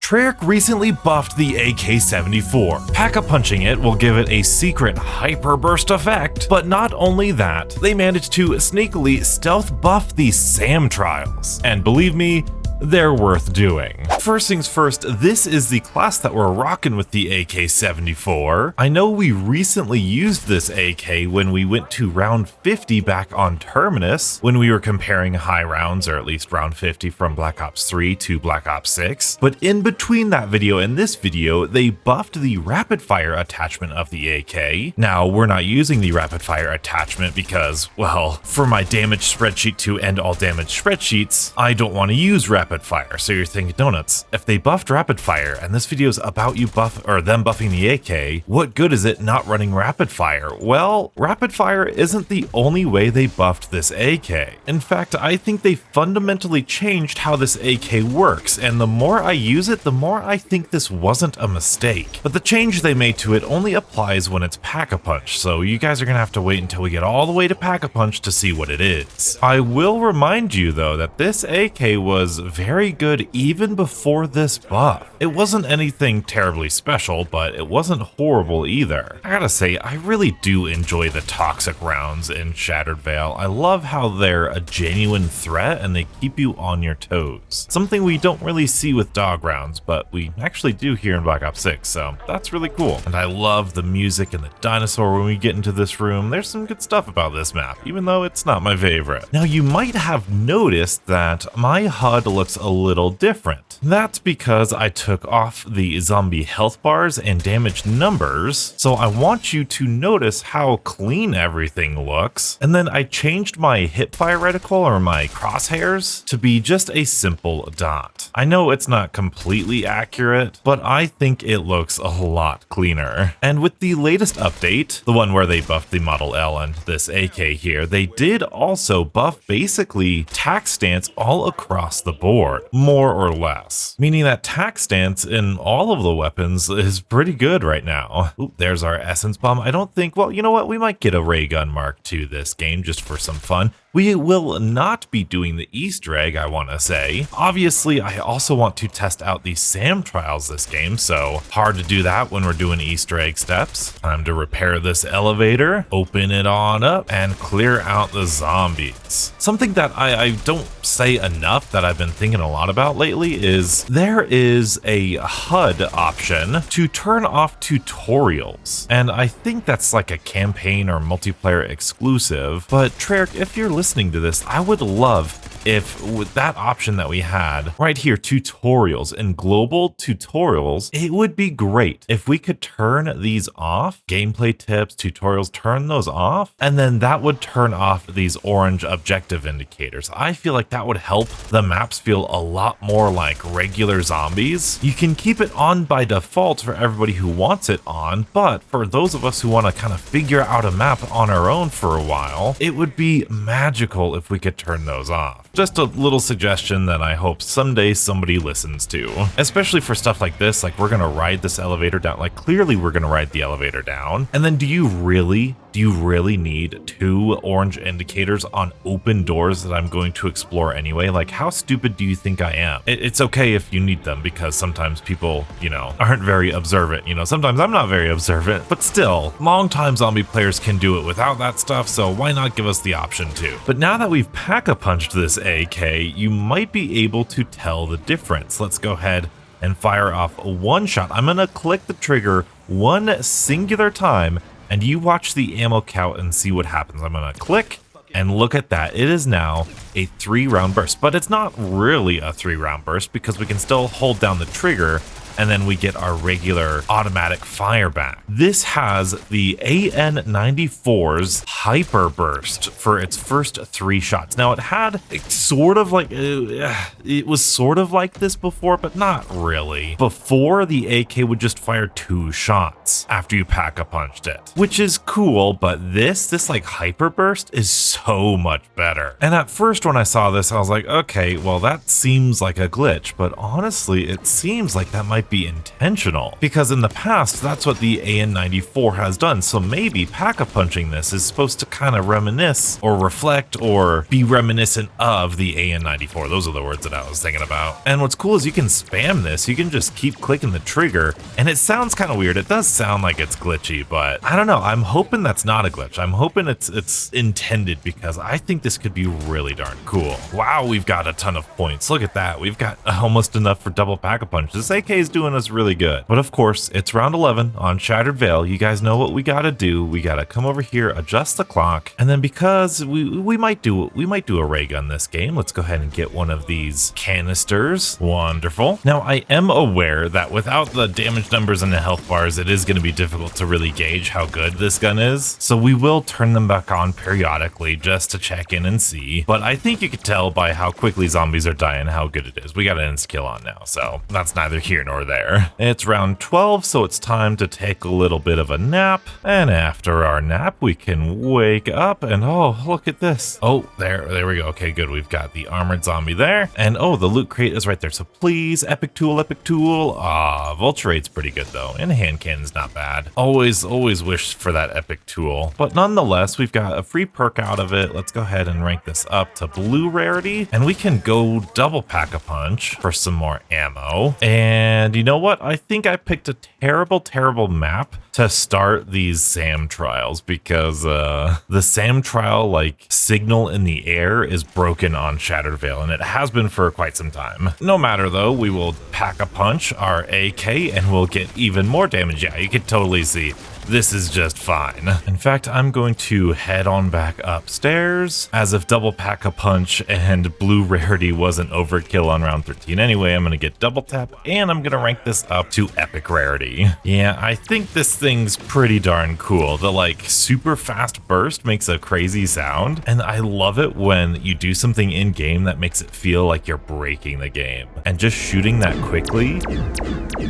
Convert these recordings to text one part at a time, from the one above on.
Treyarch recently buffed the AK-74. Pack-a-punching it will give it a secret hyper-burst effect, but not only that, they managed to sneakily stealth buff the SAM trials. And believe me, they're worth doing. First things first, this is the class that we're rocking with the AK-74. I know we recently used this AK when we went to round 50 back on Terminus, when we were comparing high rounds, or at least round 50 from Black Ops 3 to Black Ops 6. But in between that video and this video, they buffed the rapid fire attachment of the AK. Now, we're not using the rapid fire attachment because, well, for my damage spreadsheet to end all damage spreadsheets, I don't want to use rapid fire. So you're thinking, donuts, if they buffed rapid fire and this video is about you them buffing the AK, what good is it not running rapid fire? Well, rapid fire isn't the only way they buffed this AK. In fact, I think they fundamentally changed how this AK works, and the more I use it, the more I think this wasn't a mistake. But the change they made to it only applies when it's Pack-a-Punch, so you guys are gonna have to wait until we get all the way to Pack-a-Punch to see what it is. I will remind you though that this AK was very good even before this buff. It wasn't anything terribly special, but it wasn't horrible either. I gotta say, I really do enjoy the toxic rounds in Shattered Veil. I love how they're a genuine threat and they keep you on your toes. Something we don't really see with dog rounds, but we actually do here in Black Ops 6, so that's really cool. And I love the music and the dinosaur when we get into this room. There's some good stuff about this map, even though it's not my favorite. Now, you might have noticed that my HUD looks a little different. That's because I took off the zombie health bars and damage numbers, so I want you to notice how clean everything looks. And then I changed my hipfire reticle, or my crosshairs, to be just a simple dot. I know it's not completely accurate, but I think it looks a lot cleaner. And with the latest update, the one where they buffed the Model L and this AK here, they did also buff basically tac stance all across the board, more or less. Meaning that tac stance in all of the weapons is pretty good right now. Oop, there's our essence bomb. I don't think, well, you know what? We might get a ray gun Mark II this game just for some fun. We will not be doing the Easter egg, I want to say. Obviously, I also want to test out the SAM trials this game, so hard to do that when we're doing Easter egg steps. Time to repair this elevator, open it on up, and clear out the zombies. Something that I don't say enough that I've been thinking a lot about lately is there is a HUD option to turn off tutorials. And I think that's like a campaign or multiplayer exclusive, but Treyarch, if you're listening to this, I would love if with that option that we had right here, tutorials and global tutorials, it would be great if we could turn these off, gameplay tips, tutorials, turn those off, and then that would turn off these orange objective indicators. I feel like that would help the maps feel a lot more like regular zombies. You can keep it on by default for everybody who wants it on, but for those of us who want to kind of figure out a map on our own for a while, it would be magical if we could turn those off. Just a little suggestion that I hope someday somebody listens to, especially for stuff like this. Like, we're gonna ride this elevator down, like clearly we're gonna ride the elevator down, and then do you really need 2 orange indicators on open doors that I'm going to explore anyway? Like, how stupid do you think I am? It's okay if you need them, because sometimes people, you know, aren't very observant. You know, sometimes I'm not very observant, but still, long-time zombie players can do it without that stuff, so why not give us the option to? But now that we've pack-a-punched this AK, you might be able to tell the difference. Let's go ahead and fire off one shot. I'm gonna click the trigger one singular time, and you watch the ammo count and see what happens. I'm gonna click, and look at that. It is now a 3-round burst, but it's not really a 3-round burst because we can still hold down the trigger and then we get our regular automatic fire back. This has the AN-94's hyper burst for its first 3 shots. Now it had sort of like, it was sort of like this before, but not really. Before, the AK would just fire 2 shots after you pack-a-punched it, which is cool, but this like hyper burst is so much better. And at first when I saw this, I was like, okay, well that seems like a glitch, but honestly, it seems like that might might be intentional, because in the past, that's what the AN-94 has done, so maybe pack-a-punching this is supposed to kind of reminisce, or reflect, or be reminiscent of the AN-94. Those are the words that I was thinking about. And what's cool is you can spam this, you can just keep clicking the trigger, and it sounds kind of weird. It does sound like it's glitchy, but I don't know. I'm hoping that's not a glitch. I'm hoping it's intended, because I think this could be really darn cool. Wow, we've got a ton of points. Look at that. We've got almost enough for double pack-a-punch. This AK is doing us really good. But of course, it's round 11 on Shattered Veil. You guys know what we gotta do. We gotta come over here, adjust the clock, and then because we might do a ray gun this game, let's go ahead and get one of these canisters. Wonderful. Now, I am aware that without the damage numbers and the health bars, it is gonna be difficult to really gauge how good this gun is. So we will turn them back on periodically just to check in and see. But I think you could tell by how quickly zombies are dying how good it is. We got an insta kill on now, so that's neither here nor there. It's round 12, so it's time to take a little bit of a nap. And after our nap, we can wake up and oh, look at this. Oh, there we go. Okay, good. We've got the armored zombie there. And oh, the loot crate is right there. So please, epic tool, epic tool. Vulture rate's pretty good though. And hand cannon's not bad. Always wish for that epic tool. But nonetheless, we've got a free perk out of it. Let's go ahead and rank this up to blue rarity. And we can go double pack-a-punch for some more ammo. And you know what? I think I picked a terrible map to start these SAM trials, because the SAM trial like signal in the air is broken on Shattered Veil, and it has been for quite some time. No matter though, we will pack-a-punch our AK and we'll get even more damage. Yeah, you can totally see this is just fine. In fact, I'm going to head on back upstairs, as if double pack-a-punch and blue rarity wasn't overkill on round 13 anyway. I'm gonna get double tap and I'm gonna rank this up to epic rarity. Yeah, I think this thing's pretty darn cool. The like super fast burst makes a crazy sound, and I love it when you do something in game that makes it feel like you're breaking the game. And just shooting that quickly,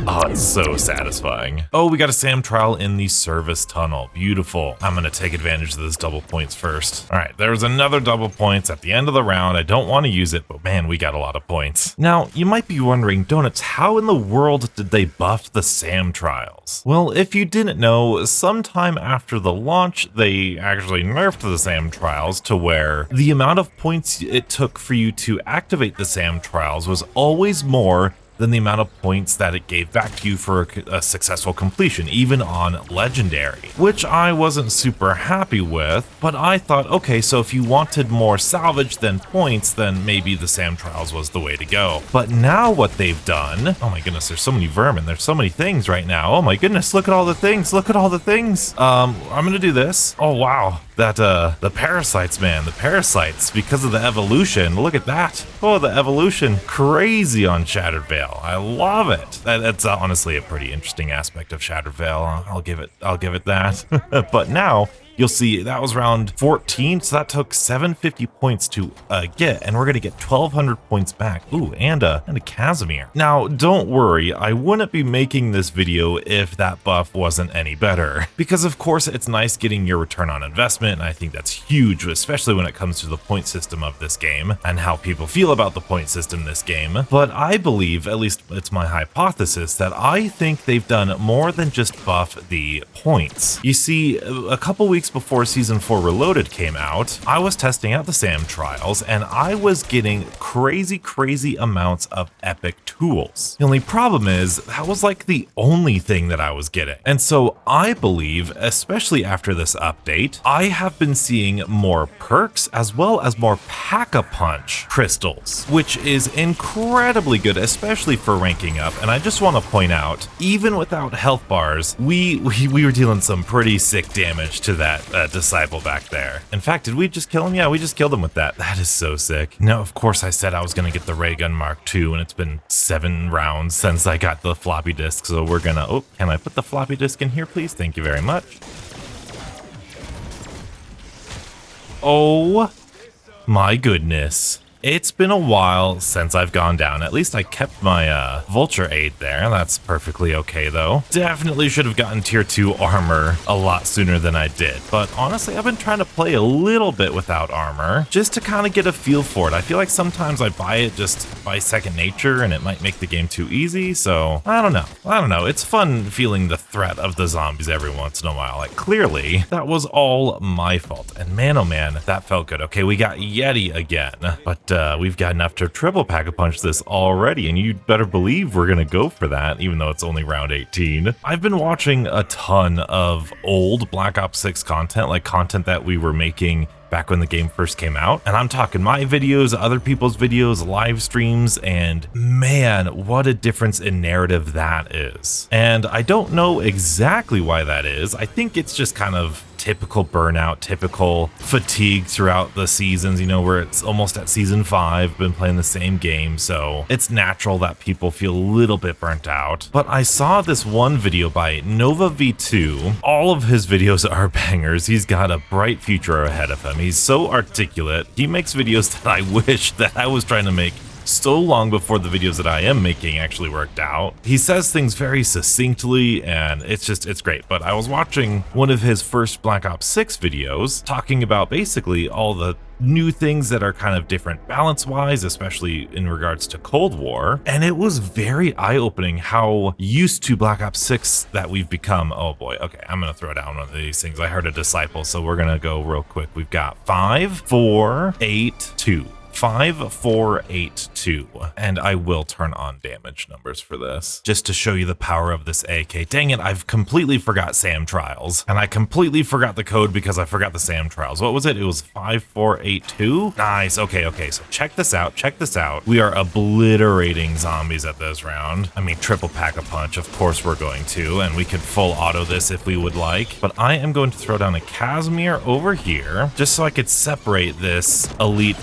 oh, it's so satisfying. Oh, we got a SAM trial in the service tunnel. Beautiful. I'm gonna take advantage of this double points first. All right, there's another double points at the end of the round. I don't want to use it, but man, we got a lot of points. Now, you might be wondering, Donuts, how in the world did they buff the SAM trials? Well, if you didn't know, sometime after the launch, they actually nerfed the SAM trials to where the amount of points it took for you to activate the SAM trials was always more than the amount of points that it gave back to you for a successful completion, even on Legendary, which I wasn't super happy with, but I thought, okay, so if you wanted more salvage than points, then maybe the SAM trials was the way to go. But now what they've done, oh my goodness, there's so many vermin, there's so many things right now, oh my goodness, look at all the things, look at all the things. I'm gonna do this. Oh wow, that the parasites, man, the parasites, because of the evolution, look at that. Oh, the evolution, crazy on Shattered Veil. I love it. That's honestly a pretty interesting aspect of Shattered Veil. I'll give it that. But now you'll see that was round 14, so that took 750 points to get, and we're gonna get 1200 points back. Ooh, and a Casimir. Now, don't worry, I wouldn't be making this video if that buff wasn't any better, because of course it's nice getting your return on investment, and I think that's huge, especially when it comes to the point system of this game and how people feel about the point system in this game. But I believe, at least it's my hypothesis, that I think they've done more than just buff the points. You see, a couple weeks before Season 4 Reloaded came out, I was testing out the SAM trials, and I was getting crazy amounts of epic tools. The only problem is, that was like the only thing that I was getting. And so I believe, especially after this update, I have been seeing more perks as well as more pack-a-punch crystals, which is incredibly good, especially for ranking up. And I just want to point out, even without health bars, we were dealing some pretty sick damage to that disciple back there. In fact, did we just kill him? Yeah, we just killed him with that. That is so sick. Now, of course, I said I was going to get the ray gun Mark II, and it's been 7 rounds since I got the floppy disk, so we're gonna, oh, can I put the floppy disk in here, please? Thank you very much. Oh my goodness. It's been a while since I've gone down. At least I kept my vulture aid there. That's perfectly okay though. Definitely should have gotten tier 2 armor a lot sooner than I did. But honestly, I've been trying to play a little bit without armor just to kind of get a feel for it. I feel like sometimes I buy it just by second nature and it might make the game too easy. So I don't know. It's fun feeling the threat of the zombies every once in a while. Like clearly that was all my fault. And man, oh man, that felt good. Okay, we got Yeti again, but we've got enough to triple pack-a-punch this already, and you better believe we're gonna go for that, even though it's only round 18. I've been watching a ton of old Black Ops 6 content, like content that we were making back when the game first came out. And I'm talking my videos, other people's videos, live streams, and man, what a difference in narrative that is. And I don't know exactly why that is. I think it's just kind of typical burnout, typical fatigue throughout the seasons, you know, where it's almost at season 5, been playing the same game, so it's natural that people feel a little bit burnt out. But I saw this one video by Nova V2. All of his videos are bangers. He's got a bright future ahead of him. He's so articulate. He makes videos that I wish that I was trying to make so long before the videos that I am making actually worked out. He says things very succinctly and it's great. But I was watching one of his first Black Ops 6 videos talking about basically all the new things that are kind of different balance wise, especially in regards to Cold War. And it was very eye-opening how used to Black Ops 6 that we've become. Oh boy, okay, I'm gonna throw down one of these things. I heard a disciple, so we're gonna go real quick. We've got 5, 4, 8, 2. 5, 4, 8, 2, and I will turn on damage numbers for this just to show you the power of this AK. Dang it, I've completely forgot SAM trials, and I completely forgot the code because I forgot the SAM trials. What was it? It was 5, 4, 8, 2. Nice. Okay, so check this out. We are obliterating zombies at this round. I mean, triple pack-a-punch, of course we're going to, and we could full auto this if we would like, but I am going to throw down a Casimir over here just so I could separate this elite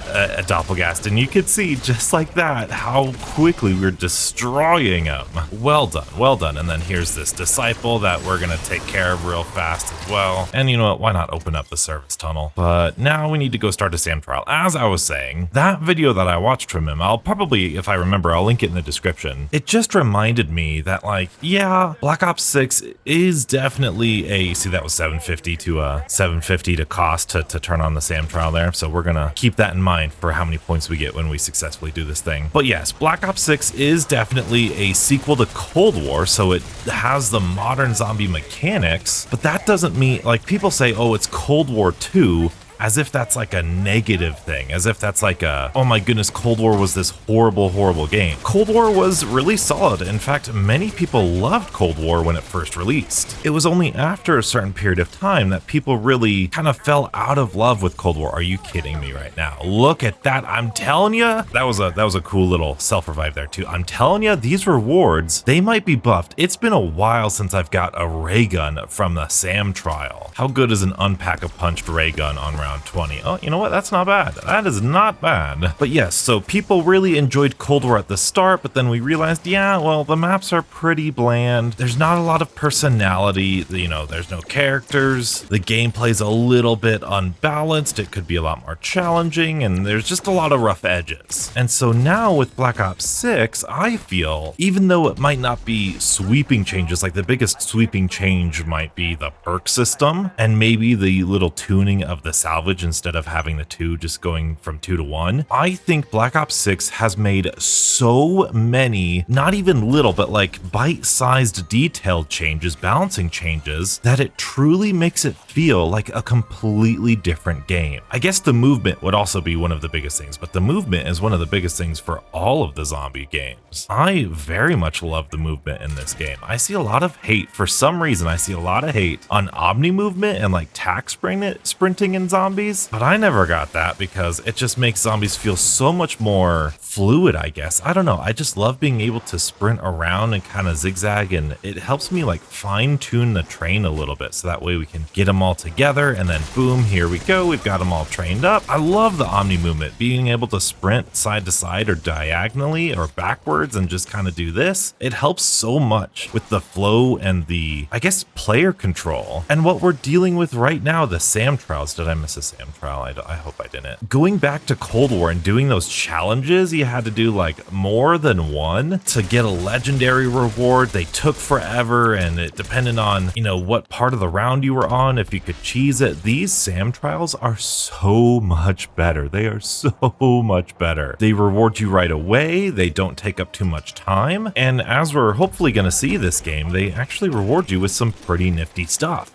Doppelgast, and you could see just like that how quickly we're destroying them. Well done. And then here's this disciple that we're gonna take care of real fast as well. And you know what, why not open up the service tunnel? But now we need to go start a SAM trial. As I was saying, that video that I watched from him, I'll probably, if I remember, I'll link it in the description. It just reminded me that, like, yeah, Black Ops 6 is definitely a, see, that was 750 to cost to turn on the SAM trial there. So we're gonna keep that in mind for how many points we get when we successfully do this thing. But yes, Black Ops 6 is definitely a sequel to Cold War, so it has the modern zombie mechanics, but that doesn't mean, like, people say, oh, it's Cold War 2, as if that's like a negative thing, as if that's like a, oh my goodness, Cold War was this horrible game. Cold War was really solid. In fact, many people loved Cold War when it first released. It was only after a certain period of time that people really kind of fell out of love with Cold War. Are you kidding me right now? Look at that. I'm telling you, that was a cool little self-revive there too. I'm telling you, these rewards, they might be buffed. It's been a while since I've got a ray gun from the SAM trial. How good is an unpack-a-punched ray gun on round 20? Oh, you know what? That's not bad. That is not bad. But yes, so people really enjoyed Cold War at the start, but then we realized, yeah, well, the maps are pretty bland. There's not a lot of personality. You know, there's no characters. The gameplay's a little bit unbalanced. It could be a lot more challenging, and there's just a lot of rough edges. And so now with Black Ops 6, I feel, even though it might not be sweeping changes, like the biggest sweeping change might be the perk system, and maybe the little tuning of the salvage instead of having the 2 just going from 2 to 1. I think Black Ops 6 has made so many, not even little, but like bite-sized detailed changes, balancing changes, that it truly makes it feel like a completely different game. I guess the movement would also be one of the biggest things, but the movement is one of the biggest things for all of the zombie games. I very much love the movement in this game. I see a lot of hate, for some reason I see a lot of hate on omni movement and like tack sprinting in zombies, but I never got that because it just makes zombies feel so much more fluid, I guess. I don't know. I just love being able to sprint around and kind of zigzag, and it helps me like fine tune the train a little bit so that way we can get them all together, and then boom, here we go. We've got them all trained up. I love the omni movement, being able to sprint side to side or diagonally or backwards and just kind of do this. It helps so much with the flow and the, I guess, player control. And what we're dealing with right now, the SAM trials, did I miss a SAM trial. I hope I didn't. Going back to Cold War and doing those challenges, you had to do like more than one to get a legendary reward. They took forever, and it depended on, you know, what part of the round you were on, if you could cheese it. These SAM trials are so much better. They are so much better. They reward you right away. They don't take up too much time. And as we're hopefully going to see this game, they actually reward you with some pretty nifty stuff.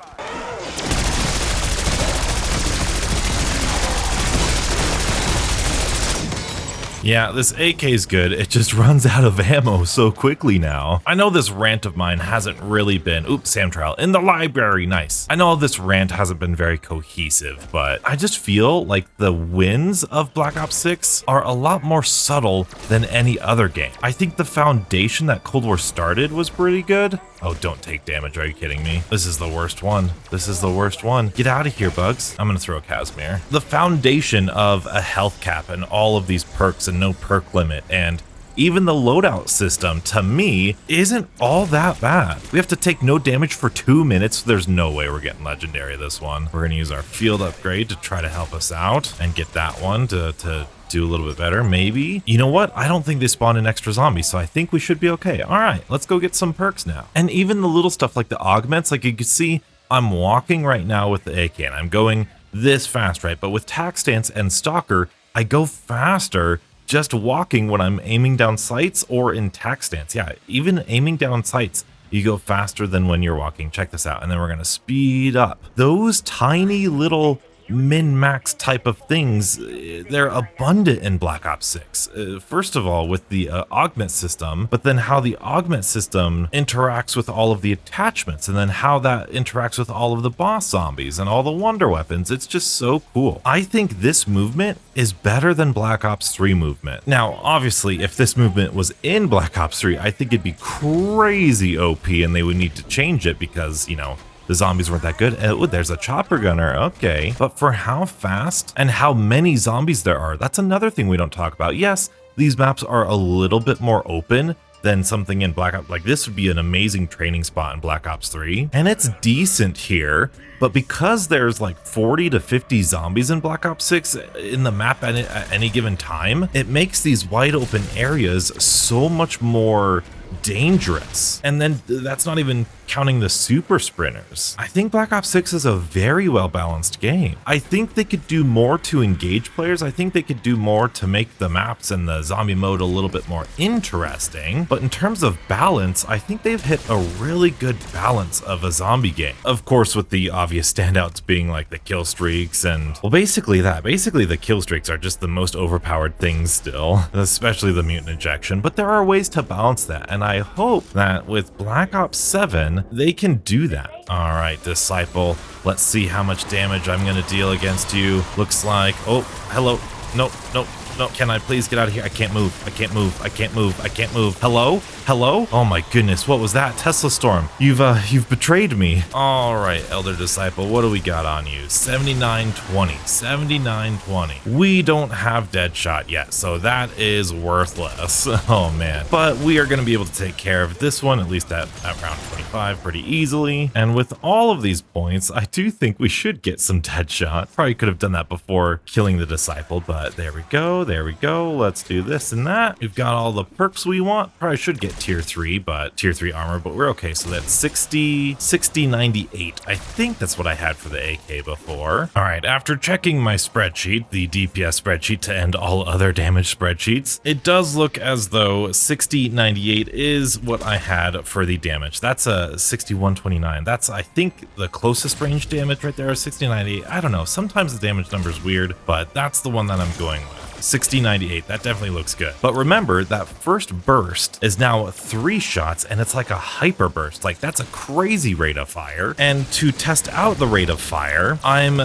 Yeah, this AK is good, it just runs out of ammo so quickly now. I know this rant of mine hasn't really been, oops, SAM trial, in the library, nice. I know this rant hasn't been very cohesive, but I just feel like the wins of Black Ops 6 are a lot more subtle than any other game. I think the foundation that Cold War started was pretty good. Oh, don't take damage, are you kidding me? This is the worst one. This is the worst one. Get out of here, Bugs. I'm gonna throw a Casimir. The foundation of a health cap and all of these perks and no perk limit, and even the loadout system, to me, isn't all that bad. We have to take no damage for 2 minutes. There's no way we're getting legendary this one. We're gonna use our field upgrade to try to help us out and get that one to do a little bit better, maybe. You know what? I don't think they spawn in extra zombies, so I think we should be okay. All right, let's go get some perks now. And even the little stuff like the augments, like you can see, I'm walking right now with the AK and I'm going this fast, right? But with tac stance and stalker, I go faster just walking when I'm aiming down sights or in tac stance. Yeah, even aiming down sights, you go faster than when you're walking. Check this out. And then we're gonna speed up. Those tiny little min-max type of things, they're abundant in Black Ops 6. First of all, with the augment system, but then how the augment system interacts with all of the attachments, and then how that interacts with all of the boss zombies and all the wonder weapons. It's just so cool. I think this movement is better than Black Ops 3 movement. Now, obviously, if this movement was in Black Ops 3, I think it'd be crazy OP and they would need to change it because, you know, the zombies weren't that good. Oh, there's a chopper gunner. Okay. But for how fast and how many zombies there are, that's another thing we don't talk about. Yes, these maps are a little bit more open than something in Black Ops. Like this would be an amazing training spot in Black Ops 3. And it's decent here. But because there's like 40 to 50 zombies in Black Ops 6 in the map at any given time, it makes these wide open areas so much more dangerous. And then that's not even counting the super sprinters. I think Black Ops 6 is a very well balanced game. I think they could do more to engage players. I think they could do more to make the maps and the zombie mode a little bit more interesting. But in terms of balance, I think they've hit a really good balance of a zombie game. Of course, with the obvious standouts being like the kill streaks and, well, basically the kill streaks are just the most overpowered things still, especially the mutant injection. But there are ways to balance that, and I hope that with Black Ops 7, they can do that. All right, Disciple, let's see how much damage I'm gonna deal against you. Looks like, oh, hello. Nope, nope. No, can I please get out of here? I can't move. I can't move. I can't move. I can't move. Hello? Hello? Oh my goodness, what was that? Tesla Storm. You've betrayed me. All right, Elder Disciple, what do we got on you? 7920. 7920. We don't have Deadshot yet, so that is worthless. Oh man. But we are gonna be able to take care of this one, at least at round 25, pretty easily. And with all of these points, I do think we should get some Deadshot. Probably could have done that before killing the Disciple, but there we go. There we go. Let's do this and that. We've got all the perks we want. Probably should get tier 3, but tier 3 armor, but we're okay. So that's 60, 98. I think that's what I had for the AK before. All right, after checking my spreadsheet, the DPS spreadsheet to end all other damage spreadsheets, it does look as though 98 is what I had for the damage. That's a 6129. That's, I think, the closest range damage right there is 98. I don't know. Sometimes the damage number is weird, but that's the one that I'm going with. 98. That definitely looks good. But remember, that first burst is now 3 shots, and it's like a hyper burst. Like, that's a crazy rate of fire. And to test out the rate of fire, I'm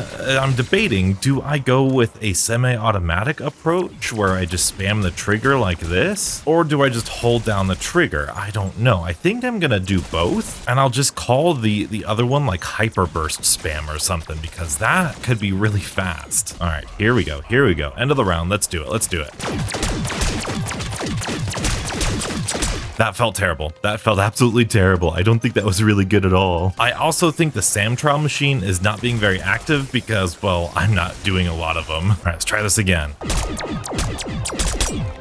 debating, do I go with a semi-automatic approach where I just spam the trigger like this? Or do I just hold down the trigger? I don't know. I think I'm gonna do both, and I'll just call the other one like hyper burst spam or something, because that could be really fast. All right, here we go. Here we go. End of the round. Let's do it. Let's do it. That felt terrible. That felt absolutely terrible. I don't think that was really good at all. I also think the SAM trial machine is not being very active because, well, I'm not doing a lot of them. All right, let's try this again.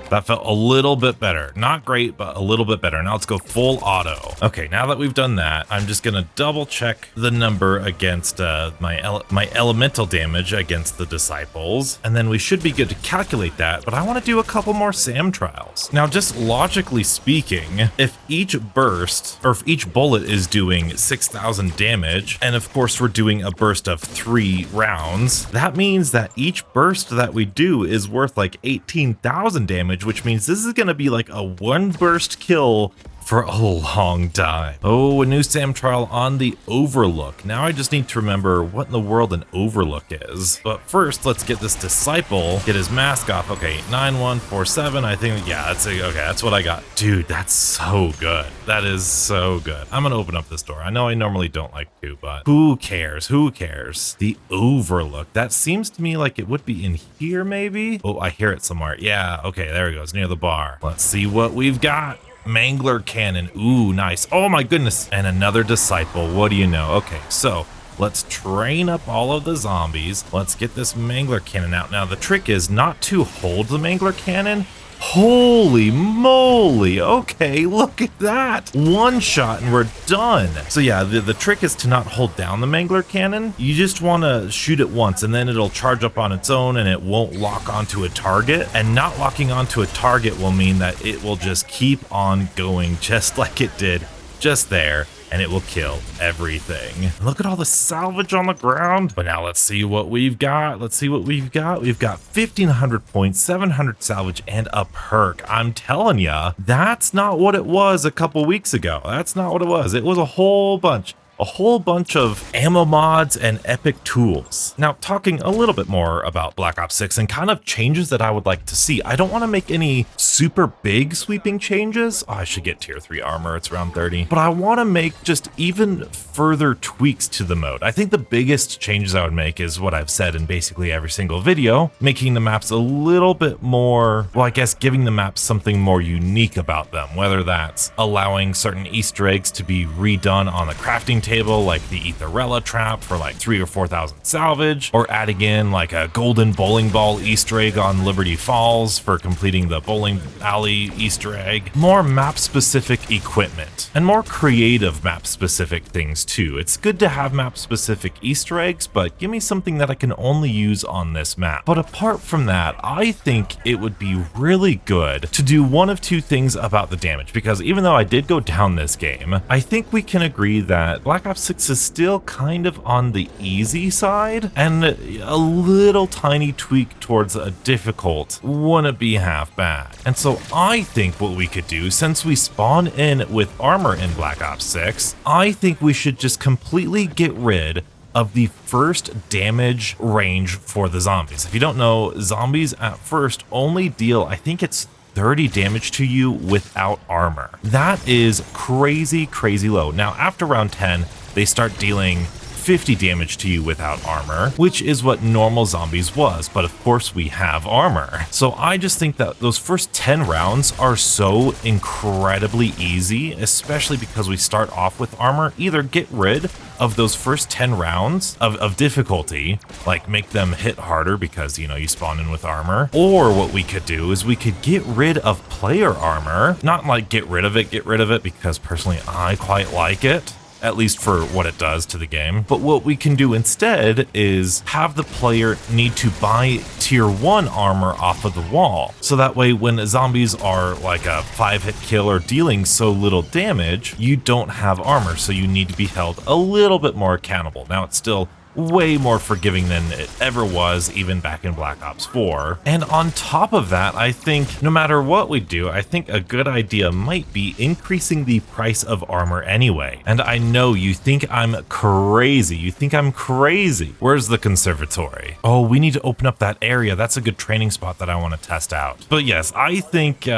That felt a little bit better. Not great, but a little bit better. Now let's go full auto. Okay, now that we've done that, I'm just gonna double check the number against my elemental damage against the disciples, and then we should be good to calculate that, but I wanna do a couple more SAM trials. Now, just logically speaking, if each burst, or if each bullet is doing 6,000 damage, and of course we're doing a burst of 3 rounds, that means that each burst that we do is worth like 18,000 damage, which means this is going to be like a 1 burst kill for a long time. Oh, a new SAM trial on the Overlook. Now I just need to remember what in the world an Overlook is. But first, let's get this disciple, get his mask off. Okay, 9147, I think, yeah, that's what I got. Dude, that's so good. That is so good. I'm gonna open up this door. I know I normally don't like to, but who cares? Who cares? The Overlook. That seems to me like it would be in here, maybe? Oh, I hear it somewhere. Yeah, okay, there it goes, near the bar. Let's see what we've got. Mangler cannon. Ooh, nice. Oh my goodness. And another disciple. What do you know? Okay, so let's train up all of the zombies. Let's get this mangler cannon out. Now, the trick is not to hold the mangler cannon. Holy moly. Okay, look at that. 1 shot and we're done. So yeah, the trick is to not hold down the mangler cannon. You just want to shoot it once and then it'll charge up on its own and it won't lock onto a target. And not locking onto a target will mean that it will just keep on going just like it did just there. And it will kill everything. Look at all the salvage on the ground. But now let's see what we've got. Let's see what we've got. We've got 1,500 points, 700 salvage, and a perk. I'm telling ya, that's not what it was a couple weeks ago. That's not what it was. It was a whole bunch of ammo mods and epic tools. Now, talking a little bit more about Black Ops 6 and kind of changes that I would like to see. I don't want to make any super big sweeping changes. Oh, I should get tier 3 armor. It's around 30. But I want to make just even further tweaks to the mode. I think the biggest changes I would make is what I've said in basically every single video, making the maps a little bit more, well, I guess giving the maps something more unique about them, whether that's allowing certain Easter eggs to be redone on the crafting table, like the Etherella trap for like 3,000 or 4,000 salvage, or adding in like a golden bowling ball Easter egg on Liberty Falls for completing the bowling alley Easter egg. More map specific equipment and more creative map specific things too. It's good to have map specific Easter eggs, but give me something that I can only use on this map. But apart from that, I think it would be really good to do one of 2 things about the damage, because even though I did go down this game, I think we can agree that Black Ops 6 is still kind of on the easy side, and a little tiny tweak towards a difficult wouldn't be half bad. And so I think what we could do, since we spawn in with armor in Black Ops 6, I think we should just completely get rid of the first damage range for the zombies. If you don't know, zombies at first only deal, I think it's 30 damage to you without armor. That is crazy, crazy low. Now, after round 10, they start dealing 50 damage to you without armor, which is what normal zombies was, but of course we have armor. So I just think that those first 10 rounds are so incredibly easy, especially because we start off with armor. Either get rid of those first 10 rounds of difficulty, like make them hit harder because, you know, you spawn in with armor, or what we could do is we could get rid of player armor. Not like get rid of it, because personally I quite like it, at least for what it does to the game. But what we can do instead is have the player need to buy tier 1 armor off of the wall. So that way when zombies are like a 5-hit kill or dealing so little damage, you don't have armor, so you need to be held a little bit more accountable. Now it's still way more forgiving than it ever was, even back in Black Ops 4. And on top of that, I think no matter what we do, I think a good idea might be increasing the price of armor anyway. And I know you think I'm crazy. You think I'm crazy. Where's the conservatory? Oh, we need to open up that area. That's a good training spot that I want to test out. But yes, I think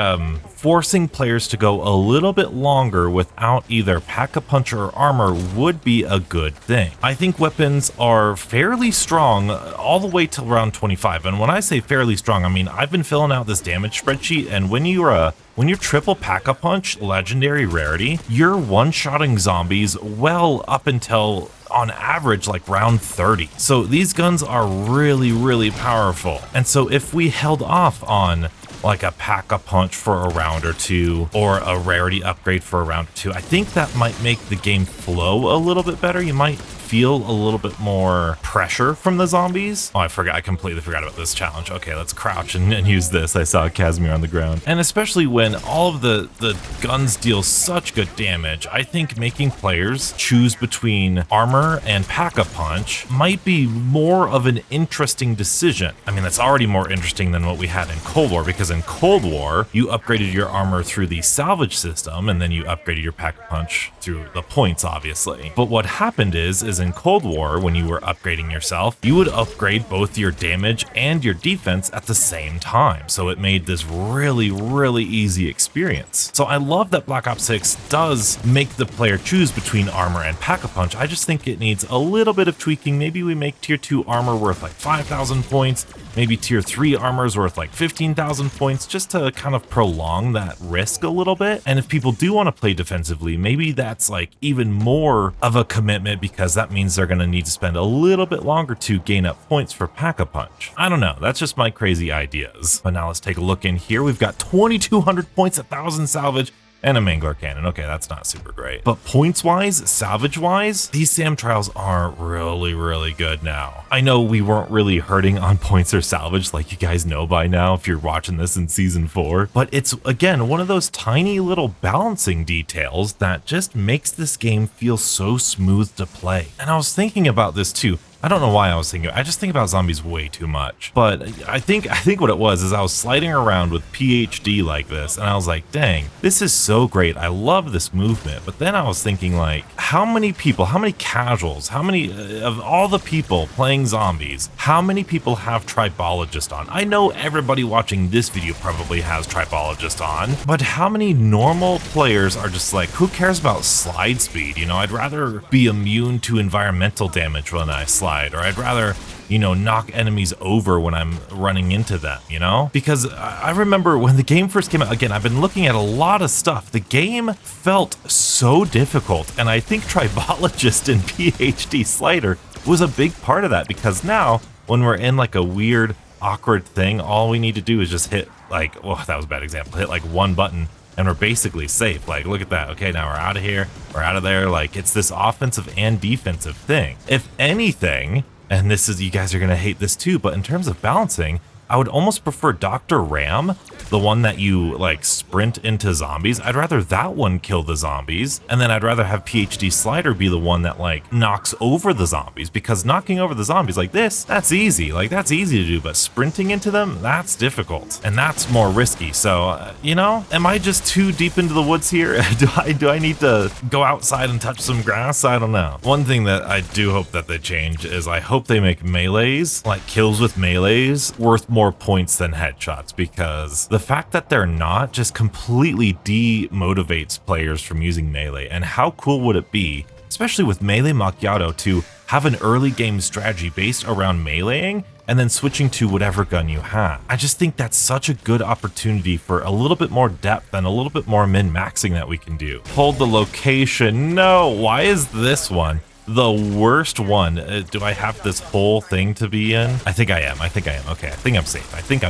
forcing players to go a little bit longer without either pack-a-punch or armor would be a good thing. I think weapons are are fairly strong all the way till round 25. And when I say fairly strong, I mean, I've been filling out this damage spreadsheet, and when you're triple Pack-a-Punch legendary rarity, you're one-shotting zombies well up until on average like round 30. So these guns are really, really powerful. And so if we held off on like a Pack-a-Punch for a round or two, or a rarity upgrade for a round or two, I think that might make the game flow a little bit better. You might feel a little bit more pressure from the zombies. Oh, I completely forgot about this challenge. Okay, let's crouch and use this. I saw Casimir on the ground. And especially when all of the guns deal such good damage, I think making players choose between armor and Pack-a-Punch might be more of an interesting decision. I mean, that's already more interesting than what we had in Cold War, because in Cold War, you upgraded your armor through the salvage system, and then you upgraded your Pack-a-Punch through the points, obviously. But what happened is in Cold War, when you were upgrading yourself, you would upgrade both your damage and your defense at the same time. So it made this really, really easy experience. So I love that Black Ops 6 does make the player choose between armor and Pack-a-Punch. I just think it needs a little bit of tweaking. Maybe we make tier 2 armor worth like 5,000 points, maybe tier 3 armor is worth like 15,000 points, just to kind of prolong that risk a little bit. And if people do want to play defensively, maybe that's like even more of a commitment, because that means they're going to need to spend a little bit longer to gain up points for Pack-a-Punch. I don't know, that's just my crazy ideas. But now let's take a look in here. We've got 2,200 points, 1,000 salvage, and a mangler cannon. Okay, that's not super great. But points-wise, salvage-wise, these SAM trials are really, really good now. I know we weren't really hurting on points or salvage, like you guys know by now if you're watching this in Season 4. But it's, again, one of those tiny little balancing details that just makes this game feel so smooth to play. And I was thinking about this too. I don't know why I was thinking. I just think about zombies way too much. But I think what it was is I was sliding around with PhD like this, and I was like, dang, this is so great. I love this movement. But then I was thinking, like, how many people, how many casuals, how many of all the people playing zombies, how many people have Tribologist on? I know everybody watching this video probably has Tribologist on, but how many normal players are just like, who cares about slide speed? You know, I'd rather be immune to environmental damage when I slide, or I'd rather, you know, knock enemies over when I'm running into them, you know? Because I remember when the game first came out, again, I've been looking at a lot of stuff. The game felt so difficult, and I think Tribologist and PhD Slider was a big part of that, because now when we're in like a weird, awkward thing, all we need to do is just hit like, oh, that was a bad example, hit like one button, and we're basically safe. Like, look at that. Okay, now we're out of here, we're out of there. Like, it's this offensive and defensive thing. If anything, and this is, you guys are gonna hate this too, but in terms of balancing, I would almost prefer Dr. Ram, the one that you like sprint into zombies. I'd rather that one kill the zombies, and then I'd rather have PhD Slider be the one that like knocks over the zombies, because knocking over the zombies like this, that's easy. Like, that's easy to do, but sprinting into them, that's difficult, and that's more risky. So, you know, am I just too deep into the woods here? Do I need to go outside and touch some grass? I don't know. One thing that I do hope that they change is I hope they make melees, like kills with melees, worth more points than headshots, because the fact that they're not just completely demotivates players from using melee. And how cool would it be, especially with Melee Macchiato, to have an early game strategy based around meleeing and then switching to whatever gun you have? I just think that's such a good opportunity for a little bit more depth and a little bit more min-maxing that we can do. Hold the location. No, why is this one the worst one? Do I have this whole thing to be in? I think I am. Okay, I think I'm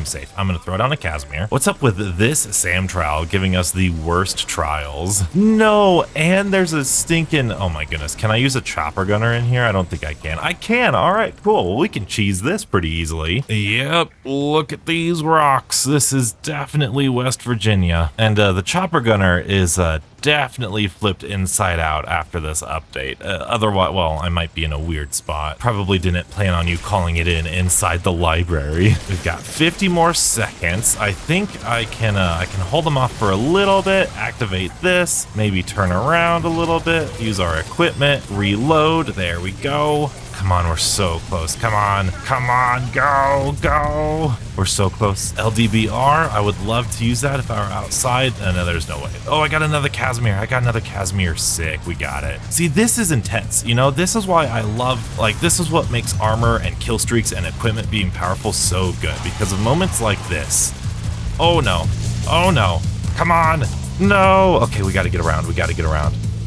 safe. I'm gonna throw it on a Casimir. What's up with this SAM trial giving us the worst trials? No, and there's a stinking, oh my goodness, can I use a chopper gunner in here? I don't think I can. I can, all right, cool. Well, we can cheese this pretty easily. Yep, look at these rocks. This is definitely West Virginia. And the chopper gunner is definitely flipped inside out after this update. Otherwise, well, I might be in a weird spot. Probably didn't plan on you calling it in inside the library. We've got 50 more seconds. I think I can hold them off for a little bit, activate this, maybe turn around a little bit, use our equipment, reload. There we go. come on, we're so close. Come on, go. We're so close. LDBR, I would love to use that if I were outside. No, there's no way. Oh, I got another Casimir. Sick, we got it. See, this is intense. You know, this is why I love, like, this is what makes armor and kill streaks and equipment being powerful so good, because of moments like this. Oh no, come on, no. Okay, we gotta get around.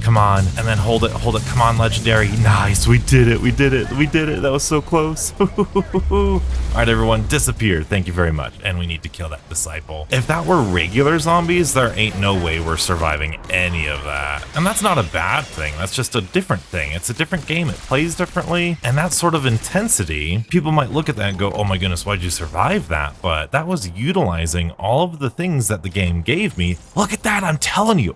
Come on, and then hold it. Come on, legendary. Nice, we did it. That was so close. All right, everyone, disappeared. Thank you very much. And we need to kill that disciple. If that were regular zombies, there ain't no way we're surviving any of that. And that's not a bad thing. That's just a different thing. It's a different game. It plays differently. And that sort of intensity, people might look at that and go, oh my goodness, why'd you survive that? But that was utilizing all of the things that the game gave me. Look at that. I'm telling you.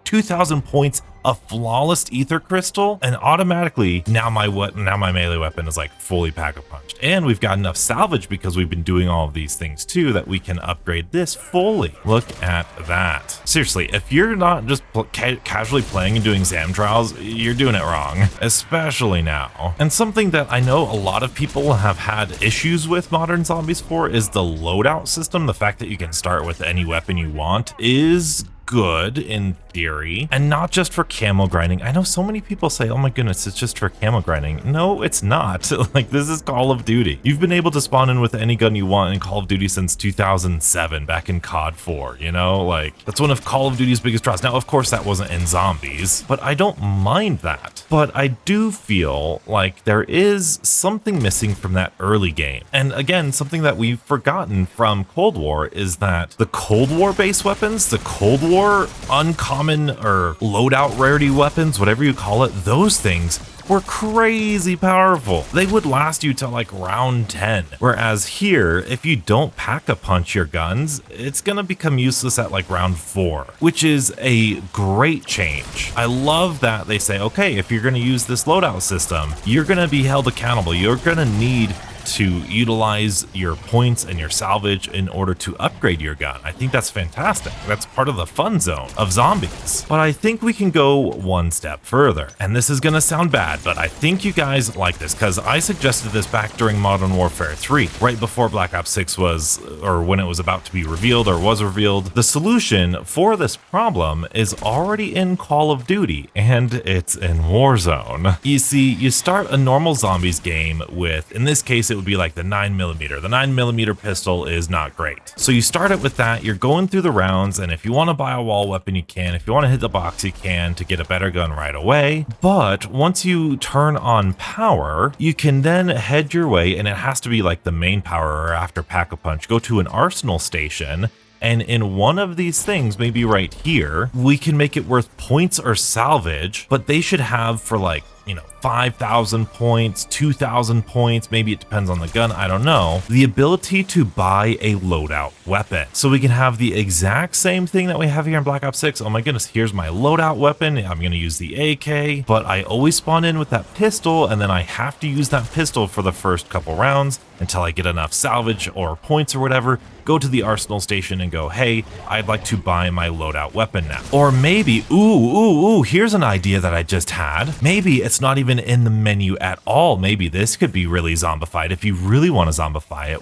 2,000 points, a flawless ether crystal, and automatically now my melee weapon is like fully pack-a-punched. And we've got enough salvage because we've been doing all of these things too that we can upgrade this fully. Look at that. Seriously, if you're not just casually playing and doing SAM trials, you're doing it wrong, especially now. And something that I know a lot of people have had issues with Modern Zombies for is the loadout system. The fact that you can start with any weapon you want is good in theory, and not just for camo grinding. I know so many people say, oh my goodness, it's just for camo grinding. No, it's not. Like, this is Call of Duty. You've been able to spawn in with any gun you want in Call of Duty since 2007, back in COD 4, you know? Like, that's one of Call of Duty's biggest draws. Now, of course, that wasn't in zombies, but I don't mind that. But I do feel like there is something missing from that early game. And again, something that we've forgotten from Cold War is that the Cold War base weapons, the Cold War uncommon or loadout rarity weapons, whatever you call it, those things were crazy powerful. They would last you till like round 10. Whereas here, if you don't pack-a-punch your guns, it's gonna become useless at like round 4, which is a great change. I love that they say, okay, if you're gonna use this loadout system, you're gonna be held accountable. You're gonna need to utilize your points and your salvage in order to upgrade your gun. I think that's fantastic. That's part of the fun zone of zombies. But I think we can go one step further. And this is gonna sound bad, but I think you guys like this because I suggested this back during Modern Warfare 3, right before Black Ops 6 was, or when it was about to be revealed or was revealed. The solution for this problem is already in Call of Duty, and it's in Warzone. You see, you start a normal zombies game with, in this case, it would be like the 9mm. The 9mm pistol is not great. So you start it with that, you're going through the rounds, and if you want to buy a wall weapon, you can. If you want to hit the box, you can to get a better gun right away. But once you turn on power, you can then head your way, and it has to be like the main power or after Pack-a-Punch, go to an arsenal station. And in one of these things, maybe right here, we can make it worth points or salvage, but they should have for like, 5,000 points, 2,000 points, maybe it depends on the gun, I don't know, the ability to buy a loadout weapon. So we can have the exact same thing that we have here in Black Ops 6. Oh my goodness, here's my loadout weapon. I'm gonna use the AK, but I always spawn in with that pistol, and then I have to use that pistol for the first couple rounds until I get enough salvage or points or whatever, go to the arsenal station and go, hey, I'd like to buy my loadout weapon now. Or maybe, here's an idea that I just had. Maybe it's not even in the menu at all. Maybe this could be really zombified. If you really want to zombify it,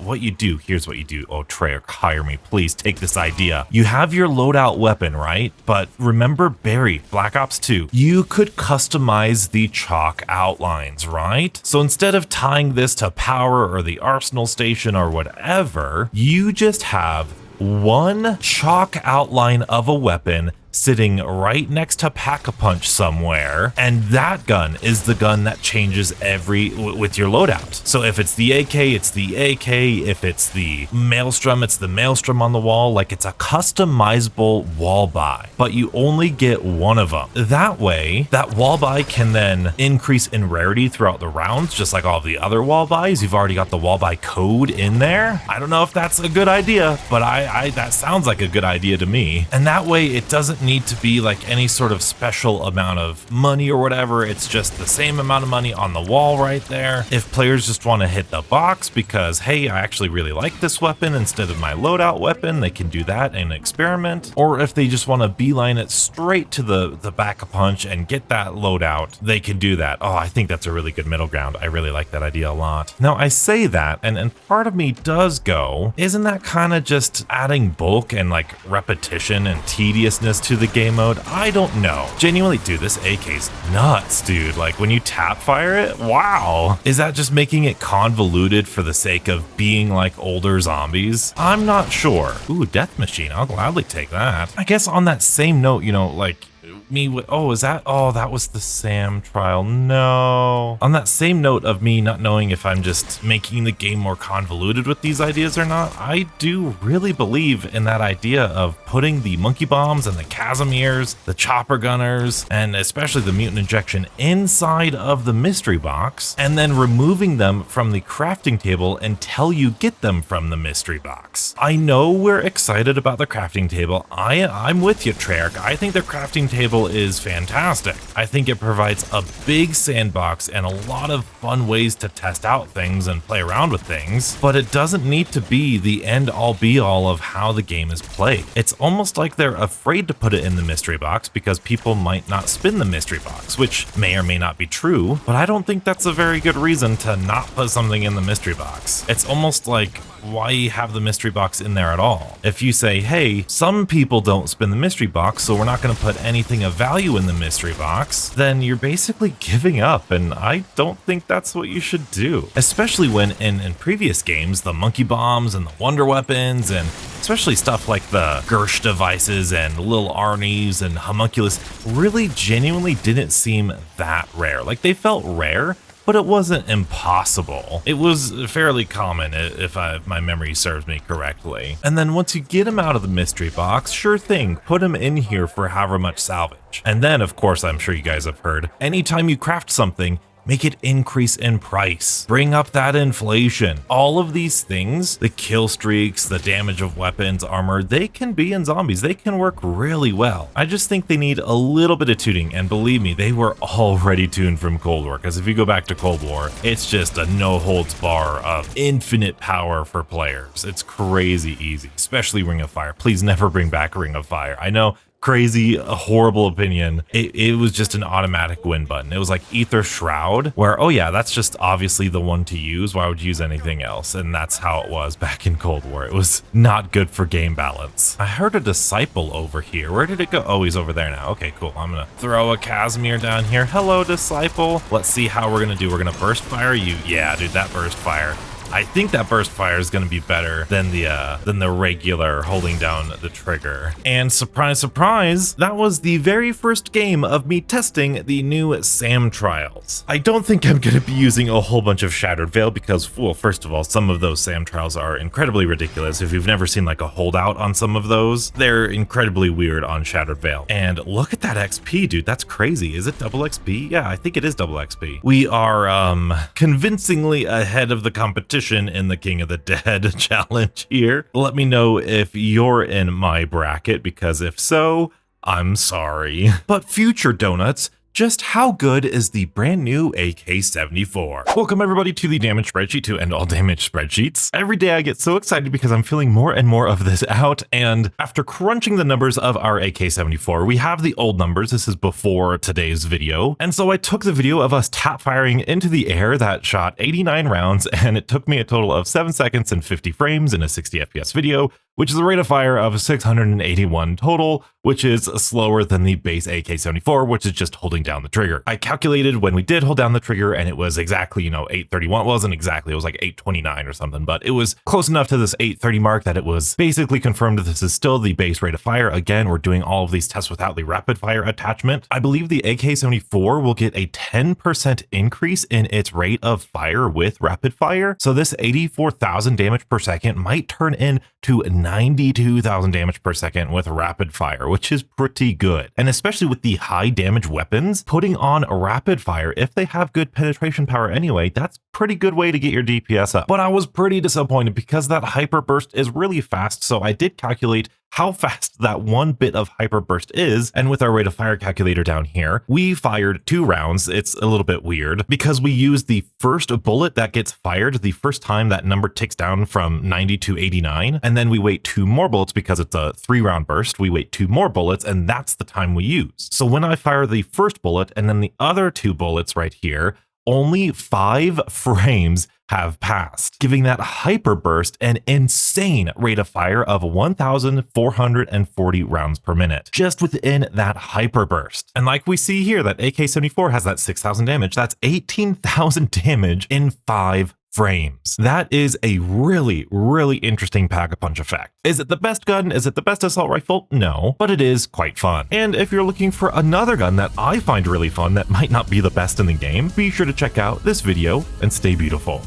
here's what you do. Oh, Treyarch, hire me, please take this idea. You have your loadout weapon, right? But remember Barry, Black Ops 2, you could customize the chalk outlines, right? So instead of tying this to power or the arsenal station or whatever, you just have one chalk outline of a weapon sitting right next to Pack-a-Punch somewhere, and that gun is the gun that changes with your loadout. So if it's the AK, it's the AK. If it's the Maelstrom, it's the Maelstrom on the wall. Like, it's a customizable wall buy, but you only get one of them. That way, that wall buy can then increase in rarity throughout the rounds, just like all the other wall buys. You've already got the wall buy code in there. I don't know if that's a good idea, but that sounds like a good idea to me. And that way, it doesn't need to be like any sort of special amount of money or whatever. It's just the same amount of money on the wall right there. If players just want to hit the box because, hey, I actually really like this weapon instead of my loadout weapon, they can do that and experiment. Or if they just want to beeline it straight to the Pack-a-Punch and get that loadout, they can do that. Oh, I think that's a really good middle ground. I really like that idea a lot. Now, I say that, and part of me does go, isn't that kind of just adding bulk and like repetition and tediousness to the game mode? I don't know. Genuinely, dude, this AK's nuts, dude. Like when you tap fire it, wow. Is that just making it convoluted for the sake of being like older zombies? I'm not sure. Ooh, death machine. I'll gladly take that. I guess on that same note, you know, like me with, that was the SAM trial. No. On that same note of me not knowing if I'm just making the game more convoluted with these ideas or not, I do really believe in that idea of putting the monkey bombs and the Casimirs, the chopper gunners, and especially the mutant injection inside of the mystery box, and then removing them from the crafting table until you get them from the mystery box. I know we're excited about the crafting table. I'm with you, Treyarch. I think the crafting table is fantastic. I think it provides a big sandbox and a lot of fun ways to test out things and play around with things, but it doesn't need to be the end all be all of how the game is played. It's almost like they're afraid to put it in the mystery box because people might not spin the mystery box, which may or may not be true, but I don't think that's a very good reason to not put something in the mystery box. It's almost like, why have the mystery box in there at all? If you say, hey, some people don't spin the mystery box, so we're not going to put anything of value in the mystery box, then you're basically giving up, and I don't think that's what you should do. Especially when in previous games, the monkey bombs and the wonder weapons, and especially stuff like the Gersh devices and little Arnie's and homunculus really genuinely didn't seem that rare. Like, they felt rare, but it wasn't impossible. It was fairly common if my memory serves me correctly. And then once you get them out of the mystery box, sure thing, put them in here for however much salvage. And then, of course, I'm sure you guys have heard, anytime you craft something, make it increase in price. Bring up that inflation. All of these things, the kill streaks, the damage of weapons, armor, they can be in zombies. They can work really well. I just think they need a little bit of tuning, and believe me, they were already tuned from Cold War, because if you go back to Cold War, it's just a no-holds bar of infinite power for players. It's crazy easy, especially Ring of Fire. Please never bring back Ring of Fire. I know, crazy, a horrible opinion. It was just an automatic win button. It was like Ether Shroud, where, oh yeah, that's just obviously the one to use. Why would you use anything else? And that's how it was back in Cold War. It was not good for game balance. I heard a Disciple over here. Where did it go? Oh, he's over there now. Okay, cool. I'm gonna throw a Casimir down here. Hello, Disciple. Let's see how we're gonna do. We're gonna burst fire you. Yeah, dude, that burst fire. I think that burst fire is going to be better than the regular holding down the trigger. And surprise, surprise, that was the very first game of me testing the new SAM trials. I don't think I'm going to be using a whole bunch of Shattered Veil because, well, first of all, some of those SAM trials are incredibly ridiculous. If you've never seen like a holdout on some of those, they're incredibly weird on Shattered Veil. And look at that XP, dude. That's crazy. Is it double XP? Yeah, I think it is double XP. We are convincingly ahead of the competition in the King of the Dead challenge here. Let me know if you're in my bracket, because if so, I'm sorry. But future donuts, just how good is the brand new AK-74? Welcome everybody to the damage spreadsheet, to end all damage spreadsheets. Every day I get so excited because I'm filling more and more of this out, and after crunching the numbers of our AK-74, we have the old numbers. This is before today's video, and so I took the video of us tap firing into the air that shot 89 rounds, and it took me a total of 7 seconds and 50 frames in a 60 FPS video, which is a rate of fire of 681 total, which is slower than the base AK-74, which is just holding down the trigger. I calculated when we did hold down the trigger, and it was exactly, 831. It wasn't exactly, it was like 829 or something, but it was close enough to this 830 mark that it was basically confirmed that this is still the base rate of fire. Again, we're doing all of these tests without the rapid fire attachment. I believe the AK-74 will get a 10% increase in its rate of fire with rapid fire. So this 84,000 damage per second might turn into 92,000 damage per second with rapid fire, which is pretty good. And especially with the high damage weapons, putting on a rapid fire, if they have good penetration power anyway, that's pretty good way to get your DPS up. But I was pretty disappointed because that hyper burst is really fast. So I did calculate how fast that one bit of hyperburst is, and with our rate of fire calculator down here, we fired 2 rounds. It's a little bit weird because we use the first bullet that gets fired the first time that number ticks down from 90 to 89, and then we wait 2 more bullets because it's a 3-round burst. We wait 2 more bullets, and that's the time we use. So when I fire the first bullet and then the other 2 bullets right here, only 5 frames have passed, giving that hyperburst an insane rate of fire of 1,440 rounds per minute, just within that hyperburst. And like we see here, that AK-74 has that 6,000 damage. That's 18,000 damage in 5 frames. That is a really, really interesting pack-a-punch effect. Is it the best gun? Is it the best assault rifle? No, but it is quite fun. And if you're looking for another gun that I find really fun that might not be the best in the game, be sure to check out this video and stay beautiful.